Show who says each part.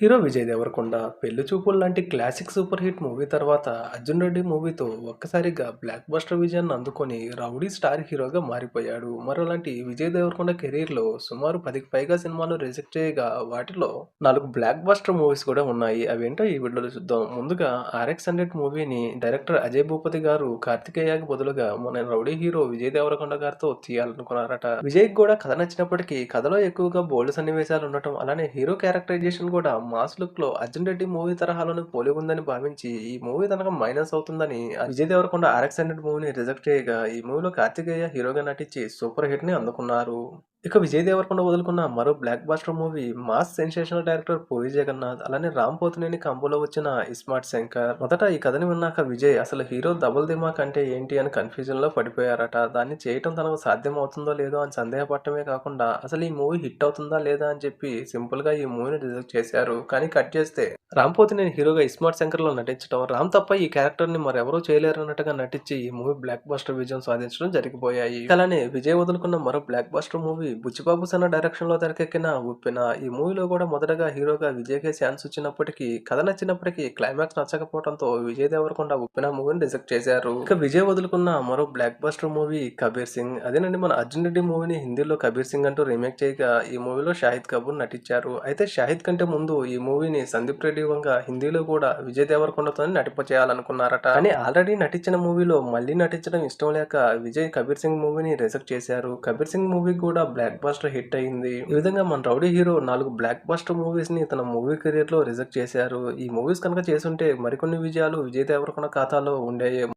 Speaker 1: Hero Vijay Devarakonda 'పెళ్లి చూపులు' లాంటి క్లాసిక్ సూపర్ హిట్ మూవీ తర్వాత 'అర్జున్ రెడ్డి' మూవీతో ఒక్కసారిగా బ్లాక్ బస్టర్ విజయాన్ని అందుకొని రౌడీ స్టార్ హీరోగా మారిపోయాడు. మరోలాంటి విజయ్ దేవరకొండ కెరీర్‌లో సుమారు 10కి పైగా సినిమాలు రిజెక్ట్ చేయగా వాటిలో 4 బ్లాక్ బస్టర్ మూవీస్ కూడా ఉన్నాయి. అవేంటో ఈ వీడియోలో చూద్దాం. ముందుగా 'ఆర్ఎక్స్ 100' మూవీని డైరెక్టర్ అజయ్ భూపతి గారు 'కార్తికేయ'కి బదులుగా మన రౌడీ హీరో విజయ్ దేవరకొండ గారితో తీయాలనుకున్నారట. విజయ్‌కి కూడా కథ నచ్చినప్పటికీ కథలో ఎక్కువగా బోల్డ్ సన్నివేశాలు ఉండటం, అలానే హీరో క్యారెక్టరైజేషన్ కూడా మాస్ లుక్‌లో 'అర్జున్ రెడ్డి' మూవీ తరహాలోనే పోలి ఉందని భావించి, ఈ మూవీ తనకు మైనస్ అవుతుందని విజయ్ దేవరకొండ 'ఆర్ఎక్స్ హండ్రెడ్' మూవీని రిజెక్ట్ చేయగా, ఈ మూవీలో కార్తికేయ హీరోగా నటించి సూపర్ హిట్‌ని అందుకున్నారు. ఇక విజయ్ దేవరకొండ వదులుకున్న మరో blockbuster movie mass sensational director Puri Jagannadh, అలానే రామ్ పోతినేని కాంబోలో వచ్చిన 'ఇస్మార్ట్ శంకర్'. మొదట ఈ కథని విన్నాక విజయ్ అసలు హీరో డబుల్ దిమాక్ అంటే ఏంటి అని కన్‌ఫ్యూజన్‌లో పడిపోయారట. దాన్ని చేయటం తనకు సాధ్యం అవుతుందో లేదో అని సందేహపడటమే కాకుండా, అసలు ఈ మూవీ హిట్ అవుతుందా లేదా అని చెప్పి సింపుల్‌గా ఈ మూవీని రిజెక్ట్ చేశారు. కానీ కట్ చేస్తే రామ్ పోతినేని హీరోగా 'ఇస్మార్ట్ శంకర్‌లో' నటించడం, రామ్ తప్ప ఈ క్యారెక్టర్‌ని మరెవరూ చేయలేరన్నట్టుగా నటించి ఈ మూవీ బ్లాక్ బస్టర్ విజయం సాధించడం జరిగిపోయాయి. అలానే విజయ్ వదులుకున్న మరో బ్లాక్ బస్టర్ మూవీ బుచ్చిబాబు సన్న డైరెక్షన్‌లో తెరకెక్కిన 'ఉప్పెన'. ఈ మూవీలో కూడా మొదటగా హీరోగా విజయ్‌కే ఛాన్స్ వచ్చినప్పటికీ, కథ నచ్చినప్పటికీ క్లైమాక్స్ నచ్చకపోవడంతో విజయ్ దేవరకొండ 'ఉప్పెన' మూవీని రిజెక్ట్ చేశారు. ఇక విజయ్ వదులుకున్న మరో blockbuster movie 'Kabir Singh'. అదేనండి, మన 'అర్జున్ రెడ్డి' మూవీని హిందీలో 'కబీర్ సింగ్' అంటూ రీమేక్ చేయగా, ఈ మూవీలో షాహిద్ కపూర్ నటించారు. అయితే షాహిద్ కంటే ముందు ఈ మూవీని సందీప్ రెడ్డి వంగ హిందీలో కూడా విజయ్ దేవరకొండతోనే నటింపచేయాలనుకున్నారట. కానీ ఆల్రెడీ నటించిన మూవీలో మళ్ళీ నటించడం ఇష్టం లేక విజయ్ 'కబీర్ సింగ్' మూవీని రిజెక్ట్ చేశారు. 'కబీర్ సింగ్' మూవీ కూడా బ్లాక్ బస్టర్ హిట్ అయింది. ఈ విధంగా మన rowdy hero 4 block buster movies ని తన మూవీ కెరీర్ లో రిజెక్ట్ చేశారు. ఈ మూవీస్ కనుక చేసుంటే మరికొన్ని విజయాలు విజయ్ దేవరకొండ ఖాతాలో ఉండేయేమో.